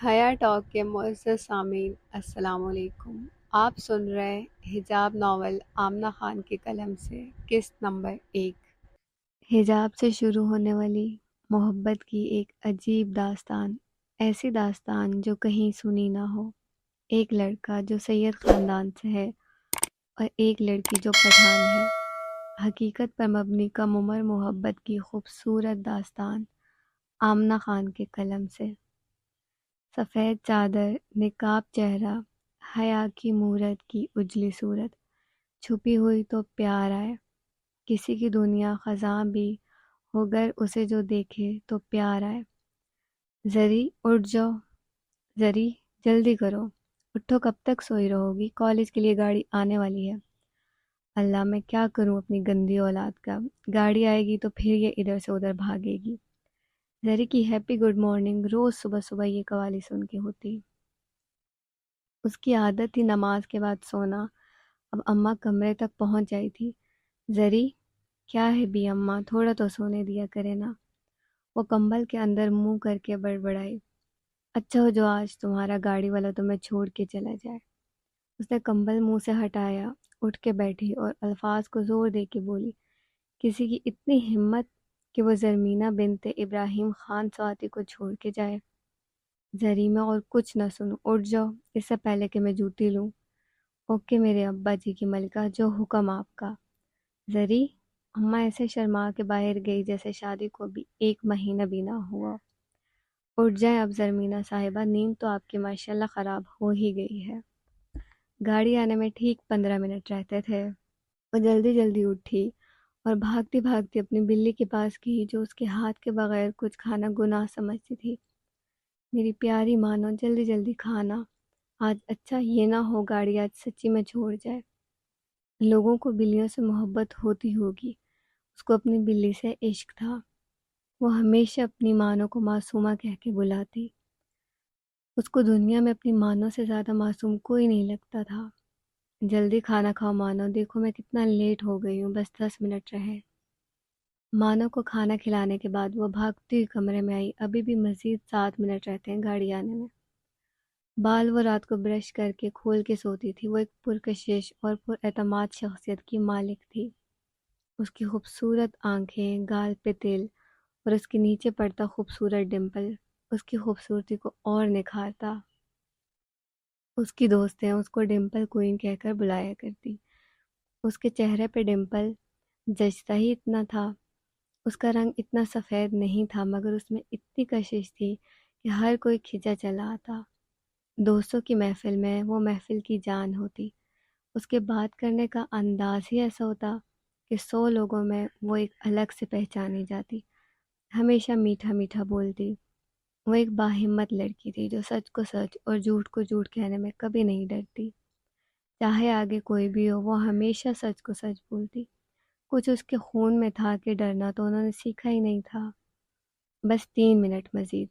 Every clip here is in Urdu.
حیا ٹاک کے معزز سامعین السلام علیکم۔ آپ سن رہے حجاب ناول آمنہ خان کے قلم سے قسط نمبر 1۔ حجاب سے شروع ہونے والی محبت کی ایک عجیب داستان، ایسی داستان جو کہیں سنی نہ ہو۔ ایک لڑکا جو سید خاندان سے ہے اور ایک لڑکی جو پٹھان ہے، حقیقت پر مبنی کم عمر محبت کی خوبصورت داستان آمنہ خان کے قلم سے۔ سفید چادر، نقاب چہرہ، حیا کی مورت کی اجلی صورت، چھپی ہوئی تو پیار آئے۔ کسی کی دنیا خزاں بھی ہو گر اسے جو دیکھے تو پیار آئے۔ زری اٹھ جاؤ، زری جلدی کرو، اٹھو، کب تک سوئی رہو گی؟ کالج کے لیے گاڑی آنے والی ہے۔ اللہ میں کیا کروں اپنی گندی اولاد کا، گاڑی آئے گی تو پھر یہ ادھر سے ادھر بھاگے گی۔ زری کی ہیپی گڈ مارننگ روز صبح صبح یہ قوالی سن کے ہوتی۔ اس کی عادت تھی نماز کے بعد سونا۔ اب اماں کمرے تک پہنچ جائی تھی۔ زری کیا ہے بھی اماں، تھوڑا تو سونے دیا کرے نا۔ وہ کمبل کے اندر منہ کر کے بڑبڑائی۔ اچھا ہو جو آج تمہارا گاڑی والا تمہیں چھوڑ کے چلا جائے۔ اس نے کمبل منہ سے ہٹایا، اٹھ کے بیٹھی اور الفاظ کو زور دے کے بولی، کسی کی اتنی ہمت کہ وہ زرمینہ بنت ابراہیم خان سواتی کو چھوڑ کے جائے۔ زری میں اور کچھ نہ سنوں، اٹھ جاؤ اس سے پہلے کہ میں جوتی لوں۔ اوکے میرے ابا جی کی ملکہ، جو حکم آپ کا۔ زری اماں ایسے شرما کے باہر گئی جیسے شادی کو بھی 1 مہینہ بھی نہ ہوا۔ اٹھ جائیں اب زرمینہ صاحبہ، نیند تو آپ کی ماشاءاللہ خراب ہو ہی گئی ہے۔ گاڑی آنے میں ٹھیک 15 منٹ رہتے تھے۔ وہ جلدی جلدی اٹھی اور بھاگتی بھاگتی اپنی بلی کے پاس گئی جو اس کے ہاتھ کے بغیر کچھ کھانا گناہ سمجھتی تھی۔ میری پیاری مانو، جلدی جلدی کھانا، آج اچھا یہ نہ ہو گاڑی آج سچی میں چھوڑ جائے۔ لوگوں کو بلیوں سے محبت ہوتی ہوگی، اس کو اپنی بلی سے عشق تھا۔ وہ ہمیشہ اپنی مانو کو معصومہ کہہ کے بلاتی۔ اس کو دنیا میں اپنی مانو سے زیادہ معصوم کوئی نہیں لگتا تھا۔ جلدی کھانا کھاؤ مانو، دیکھو میں کتنا لیٹ ہو گئی ہوں، بس 10 منٹ رہے۔ مانو کو کھانا کھلانے کے بعد وہ بھاگتی ہوئی کمرے میں آئی۔ ابھی بھی مزید 7 منٹ رہتے ہیں گاڑی آنے میں۔ بال وہ رات کو برش کر کے کھول کے سوتی تھی۔ وہ ایک پرکشش اور پر اعتماد شخصیت کی مالک تھی۔ اس کی خوبصورت آنکھیں، گال پہ تل اور اس کے نیچے پڑتا خوبصورت ڈمپل اس کی خوبصورتی کو اور نکھارتا۔ اس کی دوستیں اس کو ڈمپل کوئن کہہ کر بلایا کرتی۔ اس کے چہرے پہ ڈمپل جچتا ہی اتنا تھا۔ اس کا رنگ اتنا سفید نہیں تھا مگر اس میں اتنی کشش تھی کہ ہر کوئی کھنچا چلا آتا۔ دوستوں کی محفل میں وہ محفل کی جان ہوتی۔ اس کے بات کرنے کا انداز ہی ایسا ہوتا کہ 100 لوگوں میں وہ ایک الگ سے پہچانی جاتی۔ ہمیشہ میٹھا میٹھا بولتی۔ وہ ایک باہمت لڑکی تھی جو سچ کو سچ اور جھوٹ کو جھوٹ کہنے میں کبھی نہیں ڈرتی۔ چاہے آگے کوئی بھی ہو، وہ ہمیشہ سچ کو سچ بولتی۔ کچھ اس کے خون میں تھا کہ ڈرنا تو انہوں نے سیکھا ہی نہیں تھا۔ بس 3 منٹ مزید۔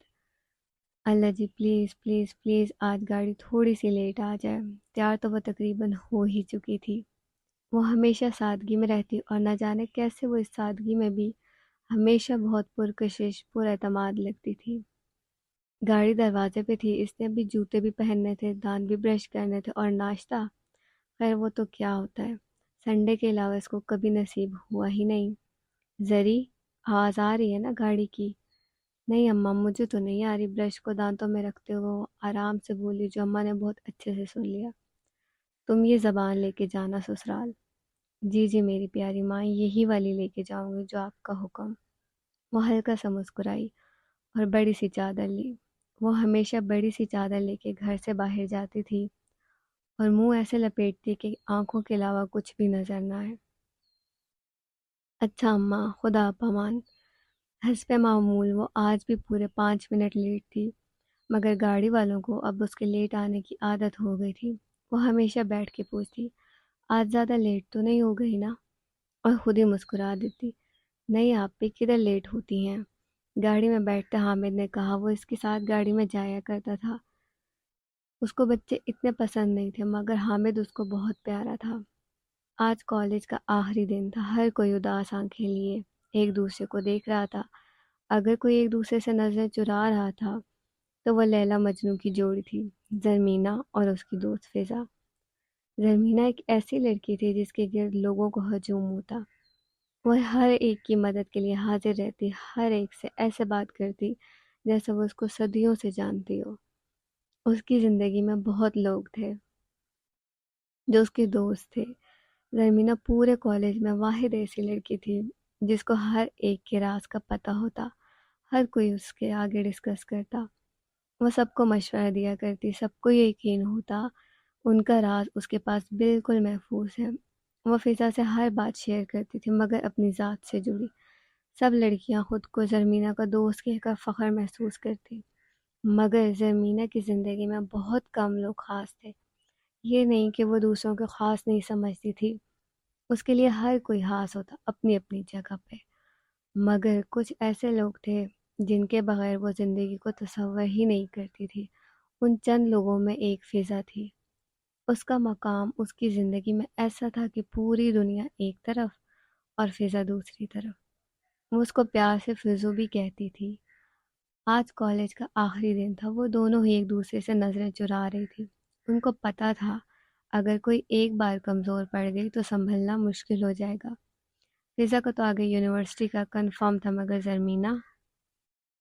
اللہ جی پلیز پلیز پلیز آج گاڑی تھوڑی سی لیٹ آ جائے۔ تیار تو وہ تقریباً ہو ہی چکی تھی۔ وہ ہمیشہ سادگی میں رہتی اور نہ جانے کیسے وہ اس سادگی میں بھی ہمیشہ بہت پرکشش پر اعتماد لگتی تھی۔ گاڑی دروازے پہ تھی، اس نے ابھی جوتے بھی پہننے تھے، دانت بھی برش کرنے تھے اور ناشتہ، خیر وہ تو کیا ہوتا ہے، سنڈے کے علاوہ اس کو کبھی نصیب ہوا ہی نہیں۔ زری آواز آ رہی ہے نا گاڑی کی؟ نہیں اماں مجھے تو نہیں آ رہی، برش کو دانتوں میں رکھتے ہوئے وہ آرام سے بولی جو اماں نے بہت اچھے سے سن لیا۔ تم یہ زبان لے کے جانا سسرال۔ جی جی میری پیاری ماں، یہی والی لے کے جاؤں گی جو آپ کا حکم۔ وہ ہلکا سا مسکرائی اور بڑی سی چادر لی۔ وہ ہمیشہ بڑی سی چادر لے کے گھر سے باہر جاتی تھی اور منہ ایسے لپیٹتی کہ آنکھوں کے علاوہ کچھ بھی نظر نہ آئے۔ اچھا اماں، خدا پامان۔ حسب معمول وہ آج بھی پورے 5 منٹ لیٹ تھی، مگر گاڑی والوں کو اب اس کے لیٹ آنے کی عادت ہو گئی تھی۔ وہ ہمیشہ بیٹھ کے پوچھتی، آج زیادہ لیٹ تو نہیں ہو گئی نا؟ اور خود ہی مسکرا دیتی، نہیں آپ بھی کدھر لیٹ ہوتی ہیں۔ گاڑی میں بیٹھتے حامد نے کہا، وہ اس کے ساتھ گاڑی میں جایا کرتا تھا۔ اس کو بچے اتنے پسند نہیں تھے مگر حامد اس کو بہت پیارا تھا۔ آج کالج کا آخری دن تھا، ہر کوئی اداس آنکھیں لیے ایک دوسرے کو دیکھ رہا تھا۔ اگر کوئی ایک دوسرے سے نظریں چرا رہا تھا تو وہ لیلا مجنوں کی جوڑی تھی، زرمینہ اور اس کی دوست فضا۔ زرمینہ ایک ایسی لڑکی تھی جس کے گرد لوگوں کو ہجوم ہوتا۔ وہ ہر ایک کی مدد کے لیے حاضر رہتی، ہر ایک سے ایسے بات کرتی جیسے وہ اس کو صدیوں سے جانتی ہو۔ اس کی زندگی میں بہت لوگ تھے جو اس کے دوست تھے۔ زرمینہ پورے کالج میں واحد ایسی لڑکی تھی جس کو ہر ایک کے راز کا پتہ ہوتا، ہر کوئی اس کے آگے ڈسکس کرتا، وہ سب کو مشورہ دیا کرتی، سب کو یقین ہوتا ان کا راز اس کے پاس بالکل محفوظ ہے۔ وہ فضا سے ہر بات شیئر کرتی تھی مگر اپنی ذات سے جڑی۔ سب لڑکیاں خود کو زرمینہ کا دوست کہہ کر فخر محسوس کرتی، مگر زرمینہ کی زندگی میں بہت کم لوگ خاص تھے۔ یہ نہیں کہ وہ دوسروں کو خاص نہیں سمجھتی تھی، اس کے لیے ہر کوئی خاص ہوتا اپنی اپنی جگہ پہ، مگر کچھ ایسے لوگ تھے جن کے بغیر وہ زندگی کو تصور ہی نہیں کرتی تھی۔ ان چند لوگوں میں ایک فضا تھی۔ اس کا مقام اس کی زندگی میں ایسا تھا کہ پوری دنیا ایک طرف اور فضا دوسری طرف۔ وہ اس کو پیار سے فضو بھی کہتی تھی۔ آج کالج کا آخری دن تھا، وہ دونوں ہی ایک دوسرے سے نظریں چرا رہی تھی۔ ان کو پتہ تھا اگر کوئی ایک بار کمزور پڑ گئی تو سنبھلنا مشکل ہو جائے گا۔ فضا کو تو آگے یونیورسٹی کا کنفرم تھا، مگر زرمینہ،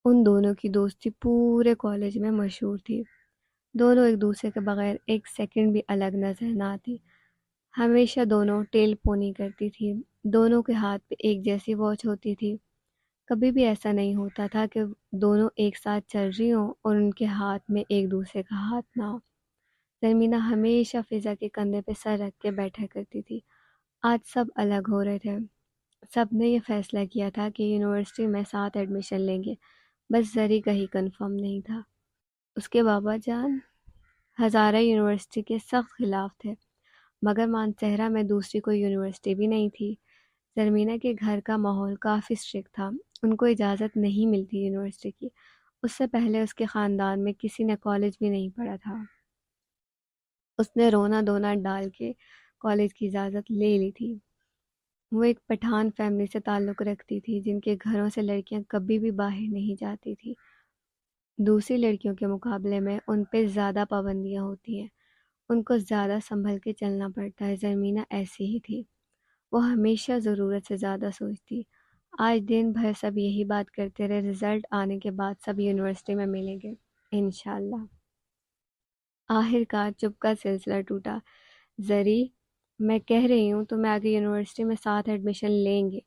ان دونوں کی دوستی پورے کالج میں مشہور تھی۔ دونوں ایک دوسرے کے بغیر ایک سیکنڈ بھی الگ نظر نہ آتی۔ ہمیشہ دونوں ٹیل پونی کرتی تھی، دونوں کے ہاتھ پہ ایک جیسی واچ ہوتی تھی۔ کبھی بھی ایسا نہیں ہوتا تھا کہ دونوں ایک ساتھ چل رہی ہوں اور ان کے ہاتھ میں ایک دوسرے کا ہاتھ نہ ہو۔ زرمینہ ہمیشہ فضا کے کندھے پہ سر رکھ کے بیٹھا کرتی تھی۔ آج سب الگ ہو رہے تھے، سب نے یہ فیصلہ کیا تھا کہ یونیورسٹی میں ساتھ ایڈمیشن لیں گے، بس زری کا ہی کنفرم نہیں تھا۔ اس کے بابا جان ہزارہ یونیورسٹی کے سخت خلاف تھے، مگر مانسہرہ میں دوسری کوئی یونیورسٹی بھی نہیں تھی۔ زرمینہ کے گھر کا ماحول کافی اسٹرکٹ تھا، ان کو اجازت نہیں ملتی یونیورسٹی کی۔ اس سے پہلے اس کے خاندان میں کسی نے کالج بھی نہیں پڑھا تھا۔ اس نے رونا دھونا ڈال کے کالج کی اجازت لے لی تھی۔ وہ ایک پٹھان فیملی سے تعلق رکھتی تھی جن کے گھروں سے لڑکیاں کبھی بھی باہر نہیں جاتی تھی۔ دوسری لڑکیوں کے مقابلے میں ان پہ زیادہ پابندیاں ہوتی ہیں، ان کو زیادہ سنبھل کے چلنا پڑتا ہے۔ زرمینہ ایسی ہی تھی، وہ ہمیشہ ضرورت سے زیادہ سوچتی۔ آج دن بھر سب یہی بات کرتے رہے، رزلٹ آنے کے بعد سب یونیورسٹی میں ملیں گے انشاءاللہ۔ آخر کار چپ کا سلسلہ ٹوٹا۔ زری، میں کہہ رہی ہوں تمہیں آگے یونیورسٹی میں ساتھ ایڈمیشن لیں گے۔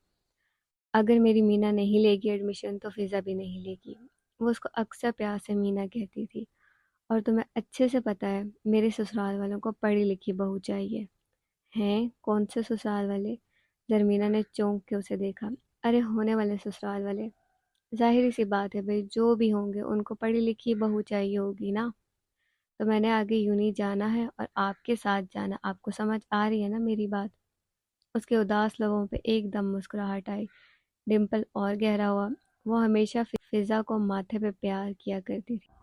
اگر میری مینا نہیں لے گی ایڈمیشن تو فضا بھی نہیں لے گی۔ وہ اس کو اکثر پیار سے مینا کہتی تھی۔ اور تمہیں اچھے سے پتہ ہے میرے سسرال والوں کو پڑھی لکھی بہو چاہیے۔ ہیں کون سے سسرال والے؟ زرمینہ نے چونک کے اسے دیکھا۔ ارے ہونے والے سسرال والے، ظاہری سی بات ہے بھائی، جو بھی ہوں گے ان کو پڑھی لکھی بہو چاہیے ہوگی نا۔ تو میں نے آگے یونی جانا ہے اور آپ کے ساتھ جانا، آپ کو سمجھ آ رہی ہے نا میری بات؟ اس کے اداس لبوں پہ ایک دم مسکراہٹ آئی، ڈمپل اور گہرا ہوا۔ وہ ہمیشہ فضا کو ماتھے پہ پیار کیا کرتی تھی۔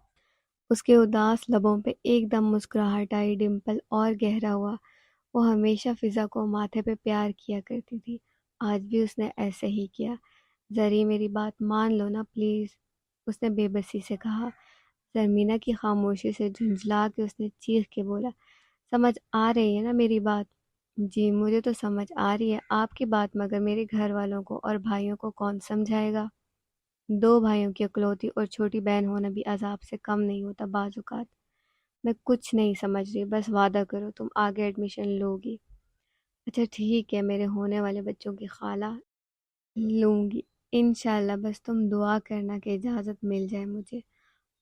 اس کے اداس لبوں پہ ایک دم مسکراہٹ آئی، ڈمپل اور گہرا ہوا۔ وہ ہمیشہ فضا کو ماتھے پہ پیار کیا کرتی تھی، آج بھی اس نے ایسے ہی کیا۔ زری میری بات مان لو نا پلیز، اس نے بے بسی سے کہا۔ زرمینہ کی خاموشی سے جھنجھلا کے اس نے چیخ کے بولا، سمجھ آ رہی ہے نا میری بات؟ جی مجھے تو سمجھ آ رہی ہے آپ کی بات، مگر میرے گھر والوں کو اور بھائیوں کو کون سمجھائے گا؟ دو بھائیوں کی اکلوتی اور چھوٹی بہن ہونا بھی عذاب سے کم نہیں ہوتا بعض اوقات۔ میں کچھ نہیں سمجھ رہی، بس وعدہ کرو تم آگے ایڈمیشن لو گی۔ اچھا ٹھیک ہے، میرے ہونے والے بچوں کی خالہ، لوں گی انشاءاللہ، بس تم دعا کرنا کہ اجازت مل جائے مجھے۔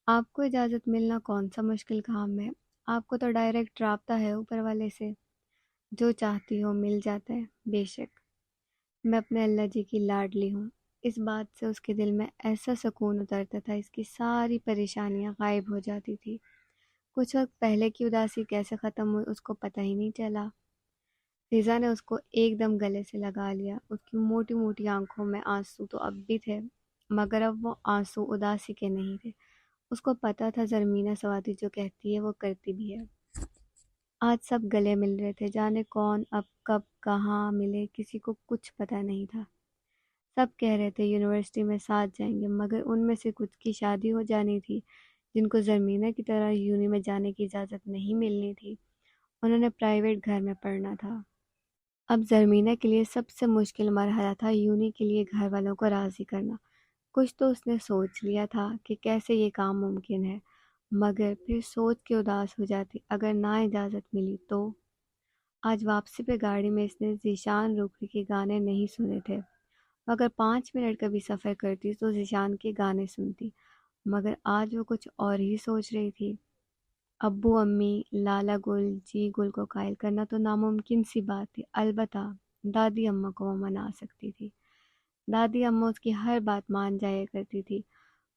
آپ کو اجازت ملنا کون سا مشکل کام ہے؟ آپ کو تو ڈائریکٹ رابطہ ہے اوپر والے سے، جو چاہتی ہو مل جاتا ہے۔ بے شک میں اپنے اللہ جی کی لاڈلی ہوں۔ اس بات سے اس کے دل میں ایسا سکون اترتا تھا، اس کی ساری پریشانیاں غائب ہو جاتی تھی۔ کچھ وقت پہلے کی اداسی کیسے ختم ہوئی اس کو پتہ ہی نہیں چلا۔ فضا نے اس کو ایک دم گلے سے لگا لیا۔ اس کی موٹی موٹی آنکھوں میں آنسو تو اب بھی تھے، مگر اب وہ آنسو اداسی کے نہیں تھے۔ اس کو پتہ تھا زرمینہ سوادی جو کہتی ہے وہ کرتی بھی ہے۔ آج سب گلے مل رہے تھے، جانے کون اب کب کہاں ملے کسی کو کچھ پتہ نہیں تھا۔ سب کہہ رہے تھے یونیورسٹی میں ساتھ جائیں گے، مگر ان میں سے کچھ کی شادی ہو جانی تھی، جن کو زرمینہ کی طرح یونی میں جانے کی اجازت نہیں ملنی تھی، انہوں نے پرائیویٹ گھر میں پڑھنا تھا۔ اب زرمینہ کے لیے سب سے مشکل مرحلہ تھا یونی کے لیے گھر والوں کو راضی کرنا۔ کچھ تو اس نے سوچ لیا تھا کہ کیسے یہ کام ممکن ہے، مگر پھر سوچ کے اداس ہو جاتی اگر نہ اجازت ملی تو۔ آج واپسی پہ گاڑی میں اس نے ذیشان روکھی کے گانے نہیں سنے تھے۔ اگر 5 منٹ کا بھی سفر کرتی تو ذیشان کے گانے سنتی، مگر آج وہ کچھ اور ہی سوچ رہی تھی۔ ابو امی لالا گل جی گل کو قائل کرنا تو ناممکن سی بات تھی، البتہ دادی اماں کو وہ منا سکتی تھی۔ دادی اماں اس کی ہر بات مان جایا کرتی تھی۔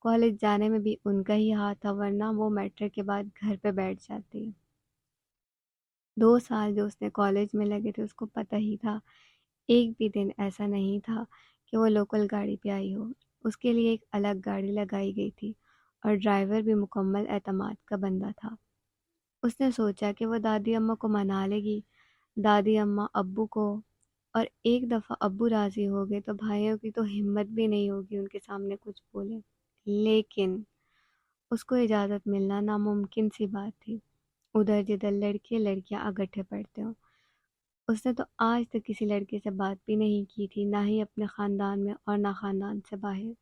کالج جانے میں بھی ان کا ہی ہاتھ تھا، ورنہ وہ میٹرک کے بعد گھر پہ بیٹھ جاتی۔ 2 سال جو اس نے کالج میں لگے تھے اس کو پتہ ہی تھا، ایک بھی دن ایسا نہیں تھا کہ وہ لوکل گاڑی پہ آئی ہو۔ اس کے لیے ایک الگ گاڑی لگائی گئی تھی اور ڈرائیور بھی مکمل اعتماد کا بندہ تھا۔ اس نے سوچا کہ وہ دادی اماں کو منا لے گی، دادی اماں ابو کو، اور ایک دفعہ ابو راضی ہو گئے تو بھائیوں کی تو ہمت بھی نہیں ہوگی ان کے سامنے کچھ بولے۔ لیکن اس کو اجازت ملنا ناممکن سی بات تھی، ادھر جدھر لڑکے لڑکیاں اکٹھے پڑھتے ہوں۔ اس نے تو آج تک کسی لڑکے سے بات بھی نہیں کی تھی، نہ ہی اپنے خاندان میں اور نہ خاندان سے باہر۔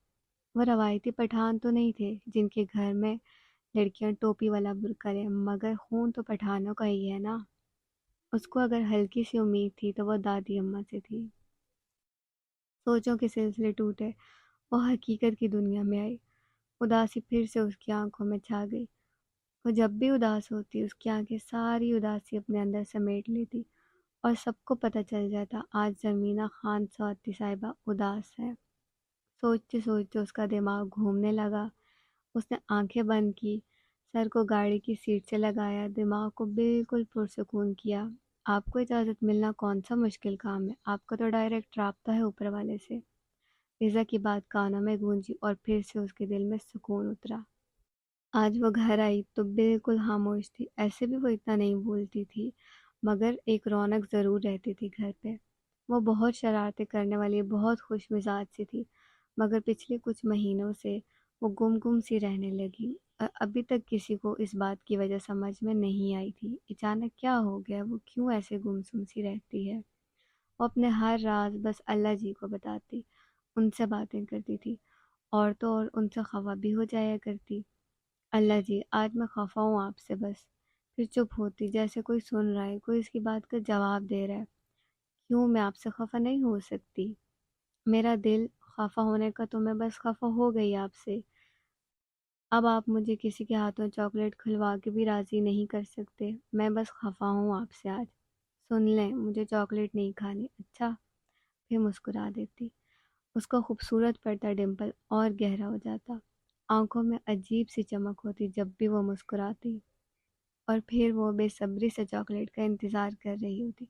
وہ روایتی پٹھان تو نہیں تھے جن کے گھر میں لڑکیاں ٹوپی والا برقع لیں، مگر خون تو پٹھانوں کا ہی ہے نا۔ اس کو اگر ہلکی سی امید تھی تو وہ دادی اماں سے تھی۔ سوچوں کے سلسلے ٹوٹے، وہ حقیقت کی دنیا میں آئی۔ اداسی پھر سے اس کی آنکھوں میں چھا گئی۔ وہ جب بھی اداس ہوتی اس کی آنکھیں ساری اداسی اپنے اندر سمیٹ لیتی اور سب کو پتہ چل جاتا آج زمینہ خان سوتی صاحبہ اداس ہے۔ سوچتے سوچتے اس کا دماغ گھومنے لگا۔ اس نے آنکھیں بند کی، سر کو گاڑی کی سیٹ سے لگایا، دماغ کو بالکل پرسکون کیا۔ آپ کو اجازت ملنا کون سا مشکل کام ہے، آپ کا تو ڈائریکٹ رابطہ ہے اوپر والے سے۔ فضا کی بات کانوں میں گونجی اور پھر سے اس کے دل میں سکون اترا۔ آج وہ گھر آئی تو بالکل خاموش تھی، ایسے بھی وہ اتنا نہیں بولتی تھی، مگر ایک رونق ضرور رہتی تھی گھر پہ۔ وہ بہت شرارتیں کرنے والی بہت خوش مزاج سی تھی، مگر پچھلے کچھ مہینوں سے وہ گم سی رہنے لگی اور ابھی تک کسی کو اس بات کی وجہ سمجھ میں نہیں آئی تھی۔ اچانک کیا ہو گیا، وہ کیوں ایسے گم سی رہتی ہے؟ وہ اپنے ہر راز بس اللہ جی کو بتاتی، ان سے باتیں کرتی تھی، اور تو اور ان سے خفا بھی ہو جایا کرتی۔ اللہ جی آج میں خفا ہوں آپ سے بس، پھر چپ ہوتی جیسے کوئی سن رہا ہے، کوئی اس کی بات کا جواب دے رہا ہے۔ کیوں میں آپ سے خفا نہیں ہو سکتی؟ میرا دل خفا ہونے کا تو میں بس خفا ہو گئی آپ سے۔ اب آپ مجھے کسی کے ہاتھوں چاکلیٹ کھلوا کے بھی راضی نہیں کر سکتے، میں بس خفا ہوں آپ سے آج۔ سن لیں مجھے چاکلیٹ نہیں کھانی، اچھا؟ پھر مسکرا دیتی۔ اس کا خوبصورت پڑتا ڈمپل اور گہرا ہو جاتا، آنکھوں میں عجیب سی چمک ہوتی جب بھی وہ مسکراتی، اور پھر وہ بے صبری سے چاکلیٹ کا انتظار کر رہی ہوتی۔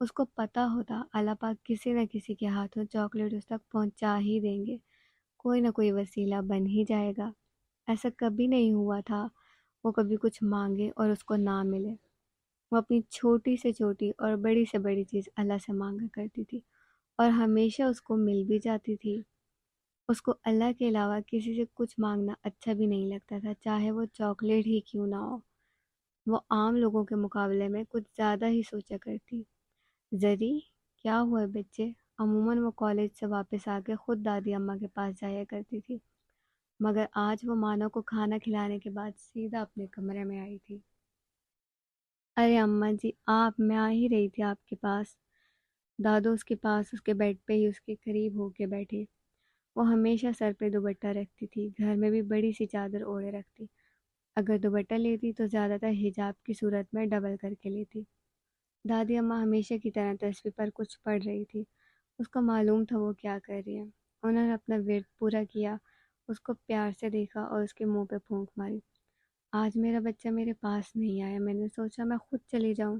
اس کو پتہ ہوتا اللہ پاک کسی نہ کسی کے ہاتھوں چاکلیٹ اس تک پہنچا ہی دیں گے، کوئی نہ کوئی وسیلہ بن ہی جائے گا۔ ایسا کبھی نہیں ہوا تھا وہ کبھی کچھ مانگے اور اس کو نہ ملے۔ وہ اپنی چھوٹی سے چھوٹی اور بڑی سے بڑی چیز اللہ سے مانگا کرتی تھی اور ہمیشہ اس کو مل بھی جاتی تھی۔ اس کو اللہ کے علاوہ کسی سے کچھ مانگنا اچھا بھی نہیں لگتا تھا، چاہے وہ چاکلیٹ ہی کیوں نہ ہو۔ وہ عام لوگوں کے مقابلے میں کچھ زیادہ ہی سوچا کرتی۔ زری کیا ہوا ہے بچے؟ عموماً وہ کالج سے واپس آ کے خود دادی اماں کے پاس جایا کرتی تھی، مگر آج وہ مانو کو کھانا کھلانے کے بعد سیدھا اپنے کمرے میں آئی تھی۔ ارے اماں جی میں آ ہی رہی تھی آپ کے پاس۔ دادو اس کے پاس اس کے بیڈ پہ ہی اس کے قریب ہو کے بیٹھی۔ وہ ہمیشہ سر پہ دوپٹہ رکھتی تھی، گھر میں بھی بڑی سی چادر اوڑھے رکھتی، اگر دوپٹہ لیتی تو زیادہ تر حجاب کی صورت میں ڈبل کر کے لیتی۔ دادی اماں ہمیشہ کی طرح تصویر پر کچھ پڑھ رہی تھی، اس کو معلوم تھا وہ کیا کر رہی ہے۔ انہوں نے اپنا ورد پورا کیا، اس کو پیار سے دیکھا اور اس کے منہ پہ پھونک ماری۔ آج میرا بچہ میرے پاس نہیں آیا، میں نے سوچا میں خود چلی جاؤں۔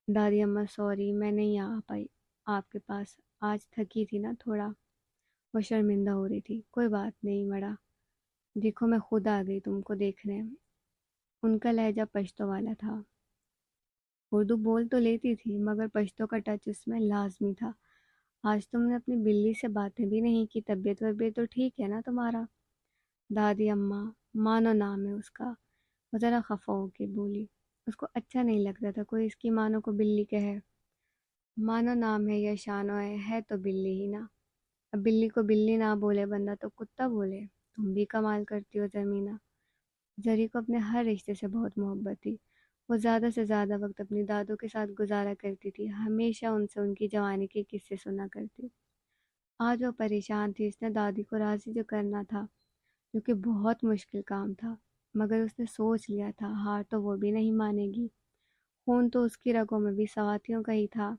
دادی اماں سوری میں نہیں آ پائی آپ کے پاس، آج تھکی تھی نا تھوڑا۔ وہ شرمندہ ہو رہی تھی۔ کوئی بات نہیں مڑا، دیکھو میں خود آ گئی تم کو دیکھنے۔ ان کا لہجہ پشتو والا تھا، اردو بول تو لیتی تھی مگر پشتو کا ٹچ اس میں لازمی تھا۔ آج تم نے اپنی بلی سے باتیں بھی نہیں کی، طبیعت وبیعت تو ٹھیک ہے نا تمہارا؟ دادی اماں مانو نام ہے اس کا۔ وہ ذرا خفا ہو کے بولی۔ اس کو اچھا نہیں لگتا تھا کوئی اس کی مانو کو بلی کہے۔ مانو نام ہے یا شانو ہے تو بلی ہی نا۔ اب بلی کو بلی نہ بولے بندہ تو کتا بولے۔ تم بھی کمال کرتی ہو زمینہ۔ زری کو اپنے ہر رشتے سے بہت محبت تھی۔ وہ زیادہ سے زیادہ وقت اپنی دادوں کے ساتھ گزارا کرتی تھی، ہمیشہ ان سے ان کی جوانی کے قصے سنا کرتی۔ آج وہ پریشان تھی، اس نے دادی کو راضی جو کرنا تھا، جو کہ بہت مشکل کام تھا، مگر اس نے سوچ لیا تھا ہار تو وہ بھی نہیں مانے گی۔ خون تو اس کی رگوں میں بھی سواتیوں کا ہی تھا۔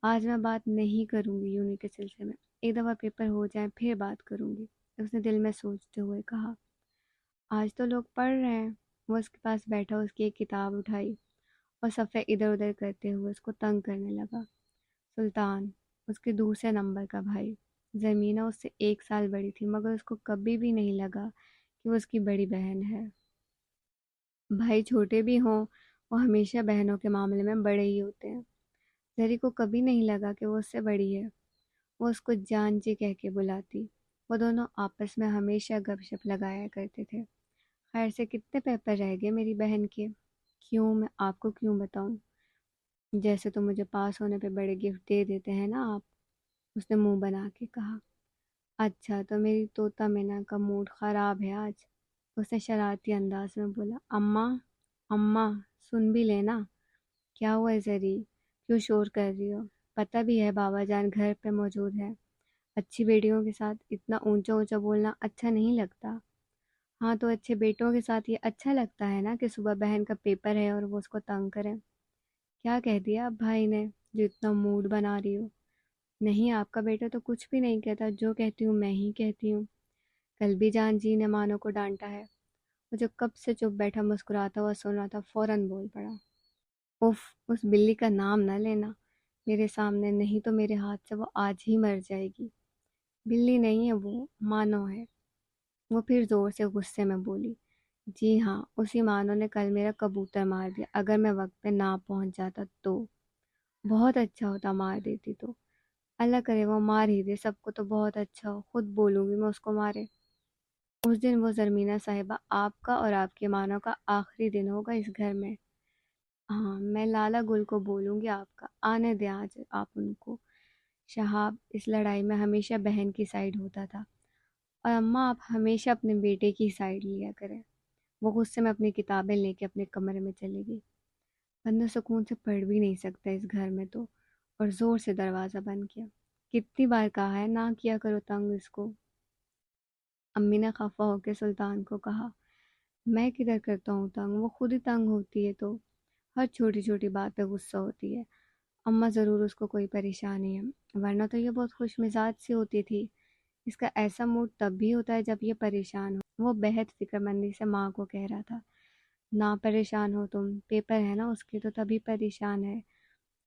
آج میں بات نہیں کروں گی یونی کے سلسلے میں، ایک دفعہ پیپر ہو جائیں پھر بات کروں گی، اس نے دل میں سوچتے ہوئے کہا۔ آج تو لوگ پڑھ رہے ہیں۔ وہ اس کے پاس بیٹھا، اس کی ایک کتاب اٹھائی اور صفحے ادھر ادھر کرتے ہوئے اس کو تنگ کرنے لگا۔ سلطان، اس کے دوسرے نمبر کا بھائی۔ زمینہ اس سے 1 سال بڑی تھی، مگر اس کو کبھی بھی نہیں لگا کہ وہ اس کی بڑی بہن ہے۔ بھائی چھوٹے بھی ہوں، وہ ہمیشہ بہنوں کے معاملے میں بڑے ہی ہوتے ہیں۔ زری کو کبھی نہیں لگا کہ وہ اس سے بڑی ہے۔ وہ اس کو جان جی کہہ کے بلاتی۔ وہ دونوں آپس میں ہمیشہ گپ شپ لگایا کرتے تھے۔ خیر سے کتنے پیپر رہ گئے میری بہن کے؟ کیوں، میں آپ کو کیوں بتاؤں؟ جیسے تو مجھے پاس ہونے پہ بڑے گفٹ دے دیتے ہیں نا آپ، اس نے منہ بنا کے کہا۔ اچھا تو میری طوطا مینا کا موڈ خراب ہے آج، اس نے شرارتی انداز میں بولا۔ اماں، اماں سن بھی لینا۔ کیا ہوا ہے زری؟ کیوں شور کر رہی ہو؟ پتہ بھی ہے بابا جان گھر پہ موجود ہے، اچھی بیٹیوں کے ساتھ اتنا اونچا اونچا بولنا اچھا نہیں لگتا۔ ہاں تو اچھے بیٹوں کے ساتھ یہ اچھا لگتا ہے نا کہ صبح بہن کا پیپر ہے اور وہ اس کو تنگ کرے۔ کیا کہہ دیا اب بھائی نے جو اتنا موڈ بنا رہی ہو؟ نہیں، آپ کا بیٹا تو کچھ بھی نہیں کہتا، جو کہتی ہوں میں ہی کہتی ہوں۔ کل بھی جان جی نے مانو کو ڈانٹا ہے۔ وہ جو کب سے چپ بیٹھا مسکراتا ہوا سن رہا تھا، فوراً بول پڑا۔ اف، اس بلی کا نام نہ لینا میرے سامنے، نہیں تو میرے ہاتھ سے وہ آج ہی مر جائے گی۔ بلی نہیں ہے وہ، مانو ہے۔ وہ پھر زور سے غصے میں بولی۔ جی ہاں، اسی مانو نے کل میرا کبوتر مار دیا، اگر میں وقت پہ نہ پہنچ جاتا تو۔ بہت اچھا ہوتا مار دیتی تو۔ اللہ کرے وہ مار ہی دے، سب کو تو بہت اچھا ہو، خود بولوں گی میں اس کو مارے۔ اس دن وہ زرمینہ صاحبہ آپ کا اور آپ کی مانو کا آخری دن ہوگا اس گھر میں۔ ہاں، میں لالا گل کو بولوں گی آپ کا، آنے دیں آج آپ ان کو۔ شہاب اس لڑائی میں ہمیشہ بہن کی سائیڈ ہوتا تھا، اور اماں آپ ہمیشہ اپنے بیٹے کی سائیڈ لیا کریں۔ وہ غصے میں اپنی کتابیں لے کے اپنے کمرے میں چلی گئی۔ بندہ سکون سے پڑھ بھی نہیں سکتا اس گھر میں تو، اور زور سے دروازہ بند کیا۔ کتنی بار کہا ہے نہ کیا کرو تنگ اس کو۔ امی نے خفا ہو کے سلطان کو کہا۔ میں کدھر کرتا ہوں تنگ، وہ خود ہی تنگ ہوتی ہے، تو ہر چھوٹی چھوٹی بات پہ غصہ ہوتی ہے۔ اماں ضرور اس کو کوئی پریشانی ہے، ورنہ تو یہ بہت خوش مزاج سی ہوتی تھی۔ اس کا ایسا موڈ تب بھی ہوتا ہے جب یہ پریشان ہو۔ وہ بہت فکر مندی سے ماں کو کہہ رہا تھا۔ نہ پریشان ہو تم، پیپر ہے نا اس کی تو تبھی پریشان ہے۔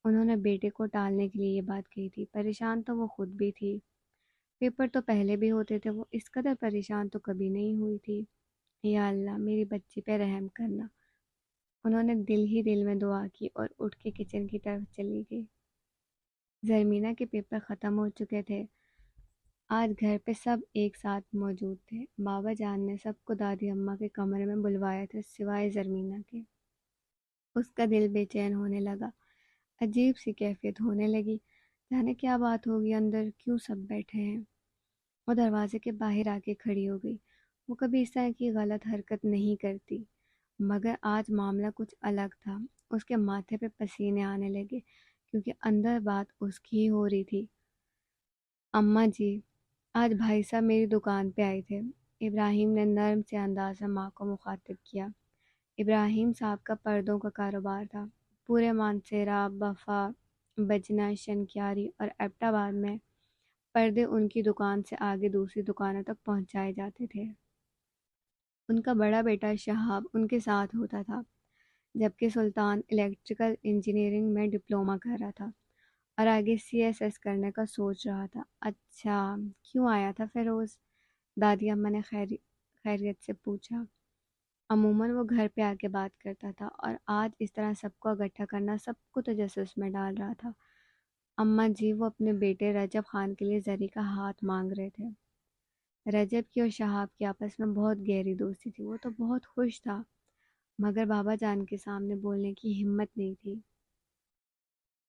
انہوں نے بیٹے کو ٹالنے کے لیے یہ بات کہی تھی، پریشان تو وہ خود بھی تھی۔ پیپر تو پہلے بھی ہوتے تھے، وہ اس قدر پریشان تو کبھی نہیں ہوئی تھی۔ یا اللہ میری بچی پہ رحم کرنا۔ انہوں نے دل ہی دل میں دعا کی اور اٹھ کے کچن کی طرف چلی گئی۔ زرمینہ کے پیپر ختم ہو چکے تھے۔ آج گھر پہ سب ایک ساتھ موجود تھے۔ بابا جان نے سب کو دادی اماں کے کمرے میں بلوایا تھا سوائے زرمینہ کے۔ اس کا دل بے چین ہونے لگا، عجیب سی کیفیت ہونے لگی، جانے کیا بات ہوگی، اندر کیوں سب بیٹھے ہیں۔ وہ دروازے کے باہر آ کے کھڑی ہو گئی۔ وہ کبھی اس طرح کی غلط حرکت نہیں کرتی، مگر آج معاملہ کچھ الگ تھا۔ اس کے ماتھے پہ پسینے آنے لگے کیونکہ اندر بات اس کی ہی ہو رہی تھی۔ اماں جی، آج بھائی صاحب میری دکان پہ آئے تھے۔ ابراہیم نے نرم سے انداز میں ماں کو مخاطب کیا۔ ابراہیم صاحب کا پردوں کا کاروبار تھا۔ پورے مانسیرا، بفا، بجنا، شنکیاری اور ایبٹ آباد میں پردے ان کی دکان سے آگے دوسری دکانوں تک پہنچائے جاتے تھے۔ ان کا بڑا بیٹا شہاب ان کے ساتھ ہوتا تھا، جبکہ سلطان الیکٹریکل انجینئرنگ میں ڈپلومہ کر رہا تھا اور آگے CSS کرنے کا سوچ رہا تھا۔ اچھا، کیوں آیا تھا فیروز؟ دادی اماں نے خیریت سے پوچھا۔ عموماً وہ گھر پہ آ کے بات کرتا تھا، اور آج اس طرح سب کو اکٹھا کرنا سب کو تجسس میں ڈال رہا تھا۔ اماں جی، وہ اپنے بیٹے رجب خان کے لیے زری کا ہاتھ مانگ رہے تھے۔ رجب کی اور شہاب کی آپس میں بہت گہری دوستی تھی، وہ تو بہت خوش تھا مگر بابا جان کے سامنے بولنے کی ہمت نہیں تھی۔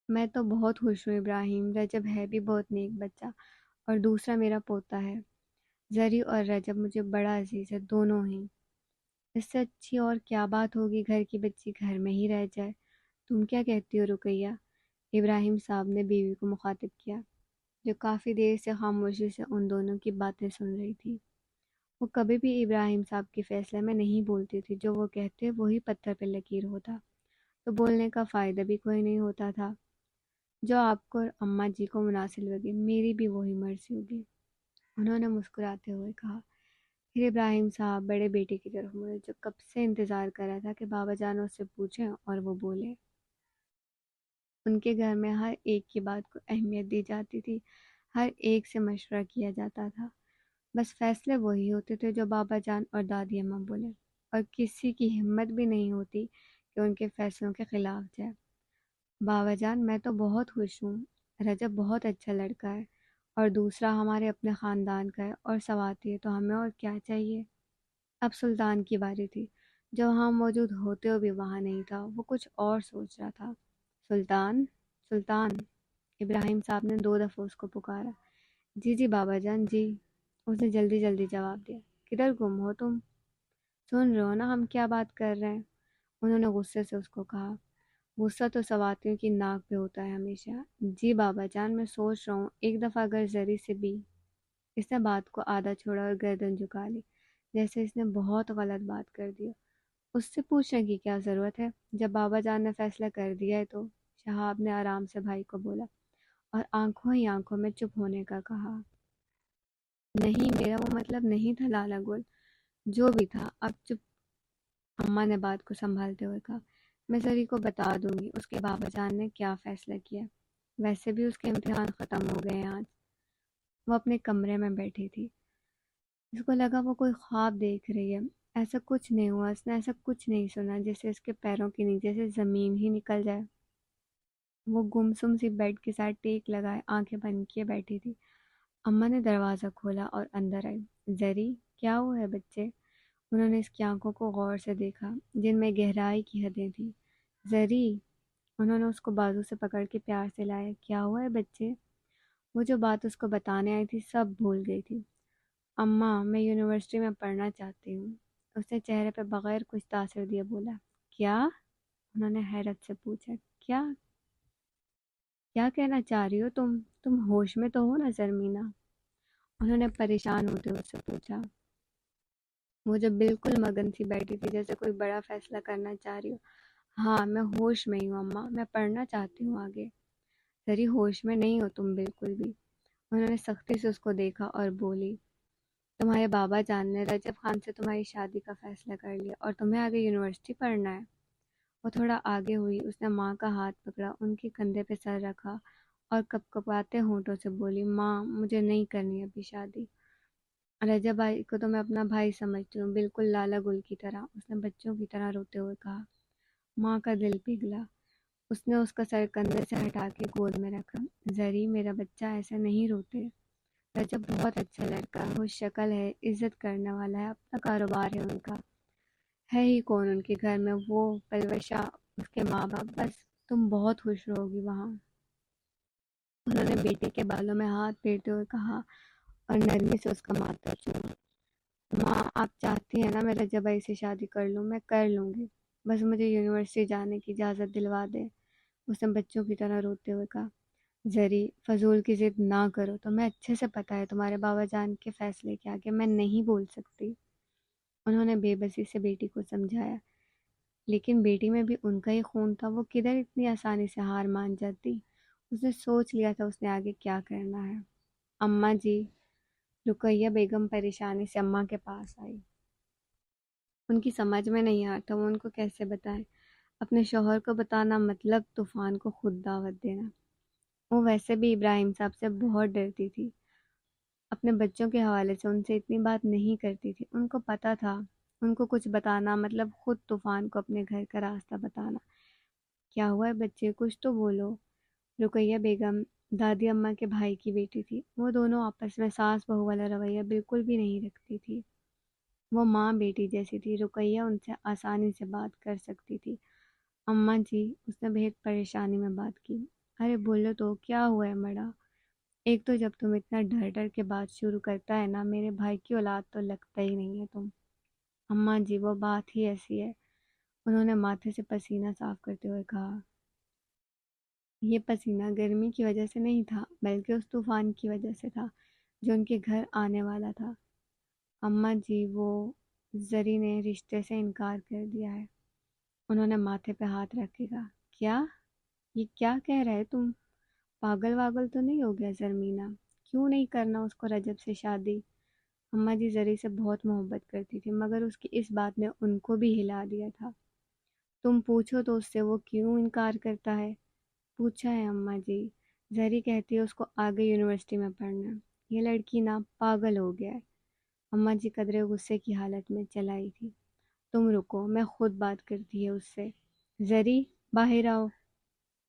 میں تو بہت خوش ہوں ابراہیم، رجب ہے بھی بہت نیک بچہ، اور دوسرا میرا پوتا ہے۔ زری اور رجب مجھے بڑا عزیز ہے، دونوں ہی۔ اس سے اچھی اور کیا بات ہوگی، گھر کی بچی گھر میں ہی رہ جائے۔ تم کیا کہتی ہو رقیہ؟ ابراہیم صاحب نے بیوی کو مخاطب کیا، جو کافی دیر سے خاموشی سے ان دونوں کی باتیں سن رہی تھی۔ وہ کبھی بھی ابراہیم صاحب کے فیصلے میں نہیں بولتی تھی، جو وہ کہتے وہی پتھر پہ لکیر ہوتا، تو بولنے کا فائدہ بھی کوئی نہیں ہوتا تھا۔ جو آپ کو اور اماں جی کو مناسب لگے، میری بھی وہی مرضی ہوگی، انہوں نے مسکراتے ہوئے کہا۔ پھر ابراہیم صاحب بڑے بیٹے کی طرف مڑے، جو کب سے انتظار کر رہا تھا کہ بابا جان اس سے پوچھیں اور وہ بولے۔ ان کے گھر میں ہر ایک کی بات کو اہمیت دی جاتی تھی، ہر ایک سے مشورہ کیا جاتا تھا، بس فیصلے وہی ہوتے تھے جو بابا جان اور دادی اماں بولے، اور کسی کی ہمت بھی نہیں ہوتی کہ ان کے فیصلوں کے خلاف جائے۔ بابا جان، میں تو بہت خوش ہوں، رجب بہت اچھا لڑکا ہے، اور دوسرا ہمارے اپنے خاندان کا ہے اور سواتی ہے، تو ہمیں اور کیا چاہیے؟ اب سلطان کی باری تھی، جو وہاں موجود ہوتے ہوئے بھی وہاں نہیں تھا۔ وہ کچھ اور سوچ رہا تھا۔ سلطان، سلطان! ابراہیم صاحب نے 2 دفعہ اس کو پکارا۔ جی جی بابا جان، جی، اس نے جلدی جلدی جواب دیا۔ کدھر گم ہو تم؟ سن رہے ہو نا ہم کیا بات کر رہے ہیں؟ انہوں نے غصے سے اس کو کہا۔ غصہ تو سواتیوں کی ناک پہ ہوتا ہے ہمیشہ۔ جی بابا جان، میں سوچ رہا ہوں ایک دفعہ اگر زری سے بھی۔ اس نے بات کو آدھا چھوڑا اور گردن جھکا لی، جیسے اس نے بہت غلط بات کر دی۔ اس سے پوچھنے کی کیا ضرورت ہے؟ جب بابا جان نے فیصلہ کر دیا ہے تو، شہاب نے آرام سے بھائی کو بولا، اور آنکھوں ہی آنکھوں میں چپ ہونے کا کہا۔ نہیں، میرا وہ مطلب نہیں تھا لالا گل، جو بھی تھا اب چپ۔ اماں نے بات کو سنبھالتے ہوئے کہا، میں زری کو بتا دوں گی اس کے بابا جان نے کیا فیصلہ کیا۔ ویسے بھی اس کے امتحان ختم ہو گئے ہیں آج۔ وہ اپنے کمرے میں بیٹھی تھی، اس کو لگا وہ کوئی خواب دیکھ رہی ہے۔ ایسا کچھ نہیں ہوا، اس نے ایسا کچھ نہیں سنا جیسے اس کے پیروں کے نیچے سے زمین ہی نکل جائے۔ وہ گمسم سی بیڈ کے ساتھ ٹیک لگائے آنکھیں بند کیے بیٹھی تھی۔ اماں نے دروازہ کھولا اور اندر آئی۔ زری، کیا ہوا ہے بچے؟ انہوں نے اس کی آنکھوں کو غور سے دیکھا، جن میں گہرائی کی حدیں تھیں۔ زری! انہوں نے اس کو بازو سے پکڑ کے پیار سے لایا۔ کیا ہوا ہے بچے؟ وہ جو بات اس کو بتانے آئی تھی سب بھول گئی تھی۔ اماں، میں یونیورسٹی میں پڑھنا چاہتی ہوں، اس نے چہرے پہ بغیر کچھ تاثر دیے بولا۔ کیا؟ انہوں نے حیرت سے پوچھا۔ کیا کیا کہنا چاہ رہی ہو تم ہوش میں تو ہو نا زرمینا؟ انہوں نے پریشان ہوتے اس سے پوچھا۔ وہ جو بالکل مگن سی بیٹھی تھی، جیسے کوئی بڑا فیصلہ کرنا چاہ رہی ہو۔ ہاں، میں ہوش میں ہی ہوں اماں، میں پڑھنا چاہتی ہوں آگے۔ زری، ہوش میں نہیں ہو تم بالکل بھی۔ انہوں نے سختی سے اس کو دیکھا اور بولی، تمہارے بابا جان نے رجب خان سے تمہاری شادی کا فیصلہ کر لیا اور تمہیں آگے یونیورسٹی پڑھنا ہے۔ وہ تھوڑا آگے ہوئی، اس نے ماں کا ہاتھ پکڑا، ان کے کندھے پہ سر رکھا اور کپ کپاتے ہونٹوں سے بولی، ماں، مجھے نہیں کرنی ابھی شادی۔ رجب بھائی کو تو میں اپنا بھائی سمجھتی ہوں، بالکل لالا گل کی طرح، اس نے بچوں کی طرح روتے ہوئے کہا۔ ماں کا دل پگھلا، اس نے اس کا سر کندھے سے ہٹا کے گود میں رکھا۔ زری، میرا بچہ، ایسے نہیں روتے۔ رجب بہت اچھا لڑکا ہے، خوش شکل ہے، عزت کرنے والا ہے، اپنا کاروبار ہے ان کا۔ ہے ہی کون ان کے گھر میں، وہ پلوشا، اس کے ماں باپ، بس تم بہت خوش رہو گی وہاں۔ انہوں نے بیٹے کے بالوں میں ہاتھ پھیرتے ہوئے کہا اور نرمی سے اس کا ماتھا چوما۔ ماں، آپ چاہتی ہیں نا میں رجب بھائی سے شادی کر لوں؟ میں کر لوں گی، بس مجھے یونیورسٹی جانے کی اجازت دلوا دے، اس نے بچوں کی طرح روتے ہوئے کہا۔ زری، فضول کی ضد نہ کرو، تمہیں اچھے سے پتہ ہے تمہارے بابا جان کے فیصلے کے آگے میں نہیں بول سکتی۔ انہوں نے بے بسی سے بیٹی کو سمجھایا، لیکن بیٹی میں بھی ان کا ہی خون تھا، وہ کدھر اتنی آسانی سے ہار مان جاتی۔ اس نے سوچ لیا تھا اس نے آگے کیا کرنا ہے۔ اماں جی! رقیہ بیگم پریشانی سے اماں کے پاس آئی۔ ان کی سمجھ میں نہیں آتا وہ ان کو کیسے بتائیں۔ اپنے شوہر کو بتانا مطلب طوفان کو خود دعوت دینا۔ وہ ویسے بھی ابراہیم صاحب سے بہت ڈرتی تھی، اپنے بچوں کے حوالے سے ان سے اتنی بات نہیں کرتی تھی۔ ان کو پتہ تھا ان کو کچھ بتانا مطلب خود طوفان کو اپنے گھر کا راستہ بتانا۔ کیا ہوا ہے بچے، کچھ تو بولو۔ رقیہ بیگم دادی اماں کے بھائی کی بیٹی تھی۔ وہ دونوں آپس میں ساس بہو والا رویہ بالکل بھی نہیں رکھتی تھی۔ وہ ماں بیٹی جیسی تھی۔ رقیہ ان سے آسانی سے بات کر سکتی تھی۔ اماں جی، اس نے بہت پریشانی میں بات کی۔ ارے بولو تو، کیا ہوا ہے بڑا؟ ایک تو جب تم اتنا ڈر ڈر کے بات شروع کرتا ہے نا، میرے بھائی کی اولاد تو لگتا ہی نہیں ہے تم۔ اماں جی، وہ بات ہی ایسی ہے۔ انہوں نے ماتھے سے پسینہ صاف کرتے ہوئے کہا۔ یہ پسینہ گرمی کی وجہ سے نہیں تھا، بلکہ اس طوفان کی وجہ سے تھا جو ان کے گھر آنے والا تھا۔ اماں جی، وہ زری نے رشتے سے انکار کر دیا ہے۔ انہوں نے ماتھے پہ ہاتھ رکھ کے کہا۔ کیا؟ یہ کیا کہہ رہے تم؟ پاگل واگل تو نہیں ہو گیا زرمینہ؟ کیوں نہیں کرنا اس کو رجب سے شادی؟ اماں جی زری سے بہت محبت کرتی تھی، مگر اس کی اس بات نے ان کو بھی ہلا دیا تھا۔ تم پوچھو تو اس سے، وہ کیوں انکار کرتا ہے؟ پوچھا ہے اماں جی۔ زہری کہتی ہے اس کو آگے یونیورسٹی میں پڑھنا ہے۔ یہ لڑکی نا پاگل ہو گیا ہے۔ اماں جی قدرے غصے کی حالت میں چلائی تھی۔ تم رکو، میں خود بات کرتی ہے اس سے۔ زری، باہر آؤ۔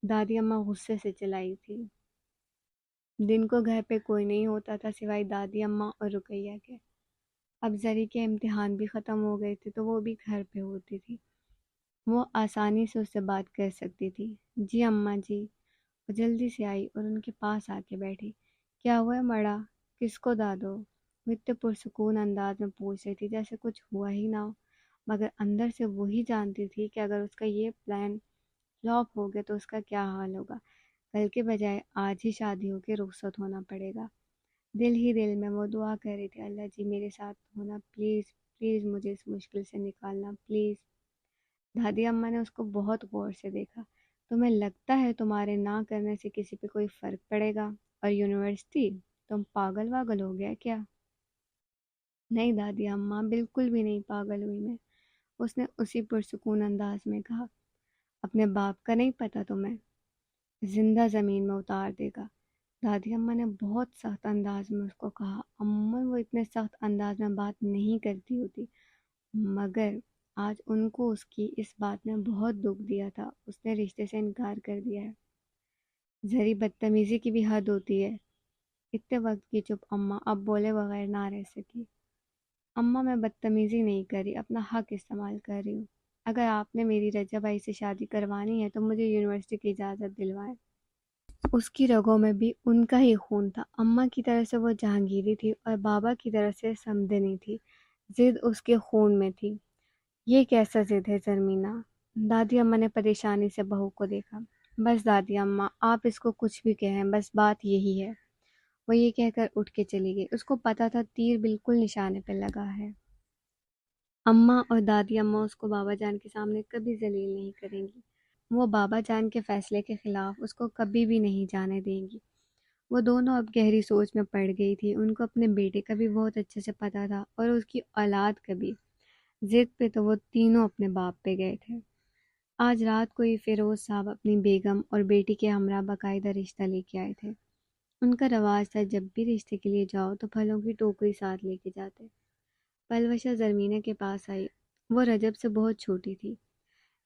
دادی اماں غصے سے چلائی تھی۔ دن کو گھر پہ کوئی نہیں ہوتا تھا سوائے دادی اماں اور رقیہ کے۔ اب زری کے امتحان بھی ختم ہو گئے تھے تو وہ بھی گھر پہ ہوتی تھی۔ وہ آسانی سے اس سے بات کر سکتی تھی۔ جی اماں جی۔ وہ جلدی سے آئی اور ان کے پاس آ کے بیٹھی۔ کیا ہوا ہے مڑا؟ کس کو دادو؟ وہ اتنے پرسکون انداز میں پوچھ رہی تھی جیسے کچھ ہوا ہی نہ ہو، مگر اندر سے وہی جانتی تھی کہ اگر اس کا یہ پلان فلاپ ہو گیا تو اس کا کیا حال ہوگا۔ کل کے بجائے آج ہی شادی ہو کے رخصت ہونا پڑے گا۔ دل ہی دل میں وہ دعا کر رہی تھی، اللہ جی میرے ساتھ ہونا، پلیز پلیز مجھے اس مشکل سے نکالنا پلیز۔ دادی اماں نے اس کو بہت غور سے دیکھا۔ تمہیں لگتا ہے تمہارے نہ کرنے سے کسی پہ کوئی فرق پڑے گا؟ اور یونیورسٹی؟ تم پاگل واگل ہو گیا کیا؟ نہیں دادی اماں، بالکل بھی نہیں پاگل ہوئی میں، اس نے اسی پرسکون انداز میں کہا۔ اپنے باپ کا نہیں پتہ تمہیں؟ زندہ زمین میں اتار دے گا۔ دادی اماں نے بہت سخت انداز میں اس کو کہا۔ عموماً وہ اتنے سخت انداز میں بات نہیں کرتی ہوتی، مگر آج ان کو اس کی اس بات نے بہت دکھ دیا تھا۔ اس نے رشتے سے انکار کر دیا ہے۔ زری، بدتمیزی کی بھی حد ہوتی ہے۔ اتنے وقت کی چپ اماں اب بولے بغیر نہ رہ سکی۔ اماں، میں بدتمیزی نہیں کر رہی، اپنا حق استعمال کر رہی ہوں۔ اگر آپ نے میری رجب بھائی سے شادی کروانی ہے تو مجھے یونیورسٹی کی اجازت دلوائیں۔ اس کی رگوں میں بھی ان کا ہی خون تھا۔ اماں کی طرف سے وہ جہانگیری تھی اور بابا کی طرف سے سمدنی تھی۔ ضد اس کے خون میں تھی۔ یہ کیسا ضد ہے زرمینہ؟ دادی اماں نے پریشانی سے بہو کو دیکھا۔ بس دادی اماں، آپ اس کو کچھ بھی کہیں، بس بات یہی ہے۔ وہ یہ کہہ کر اٹھ کے چلی گئی۔ اس کو پتا تھا تیر بالکل نشانے پہ لگا ہے۔ اماں اور دادی اماں اس کو بابا جان کے سامنے کبھی ذلیل نہیں کریں گی۔ وہ بابا جان کے فیصلے کے خلاف اس کو کبھی بھی نہیں جانے دیں گی۔ وہ دونوں اب گہری سوچ میں پڑ گئی تھی۔ ان کو اپنے بیٹے کا بھی بہت اچھے سے پتا تھا اور اس کی اولاد کا بھی۔ ضد پہ تو وہ تینوں اپنے باپ پہ گئے تھے۔ آج رات کو ہی فیروز صاحب اپنی بیگم اور بیٹی کے ہمراہ باقاعدہ رشتہ لے کے آئے تھے۔ ان کا رواج تھا جب بھی رشتے کے لیے جاؤ تو پھلوں کی ٹوکری ساتھ لے کے جاتے۔ پلوشہ زرمینہ کے پاس آئی۔ وہ رجب سے بہت چھوٹی تھی۔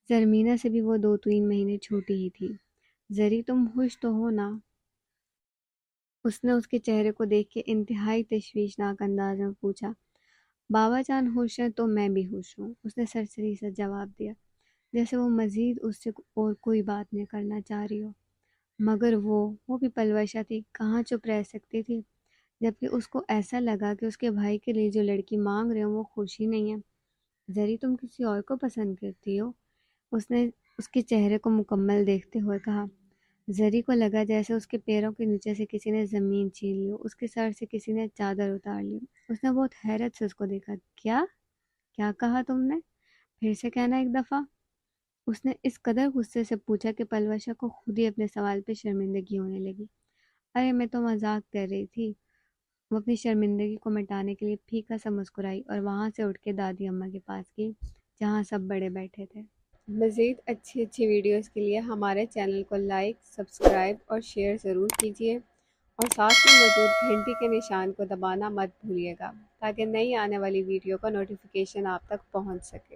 زرمینہ سے بھی وہ 2-3 مہینے چھوٹی ہی تھی۔ زری، تم خوش تو ہو نا؟ اس نے اس کے چہرے کو دیکھ کے انتہائی تشویشناک انداز میں پوچھا۔ بابا جان خوش ہیں تو میں بھی خوش ہوں، اس نے سرسری سے جواب دیا، جیسے وہ مزید اس سے اور کوئی بات نہیں کرنا چاہ رہی ہو۔ مگر وہ بھی پلوشہ تھی، کہاں چپ رہ سکتی تھی، جبکہ اس کو ایسا لگا کہ اس کے بھائی کے لیے جو لڑکی مانگ رہے ہوں وہ خوش ہی نہیں ہے۔ زری، تم کسی اور کو پسند کرتی ہو؟ اس نے اس کے چہرے کو مکمل دیکھتے ہوئے کہا۔ زری کو لگا جیسے اس کے پیروں کے نیچے سے کسی نے زمین چھین لی ہو، اس کے سر سے کسی نے چادر اتار لی ہو۔ اس نے بہت حیرت سے اس کو دیکھا۔ کیا کہا تم نے؟ پھر سے کہنا ایک دفعہ۔ اس نے اس قدر غصے سے پوچھا کہ پلوشہ کو خود ہی اپنے سوال پہ شرمندگی ہونے لگی۔ ارے میں تو مذاق کر رہی تھی۔ وہ اپنی شرمندگی کو مٹانے کے لیے پھیکا سا مسکرائی اور وہاں سے اٹھ کے دادی اماں کے پاس گئی جہاں سب بڑے بیٹھے تھے۔ مزید اچھی ویڈیوز کے لیے ہمارے چینل کو لائک، سبسکرائب اور شیئر ضرور کیجیے، اور ساتھ میں موجود گھنٹی کے نشان کو دبانا مت بھولیے گا تاکہ نئی آنے والی ویڈیو کا نوٹیفیکیشن آپ تک پہنچ سکے۔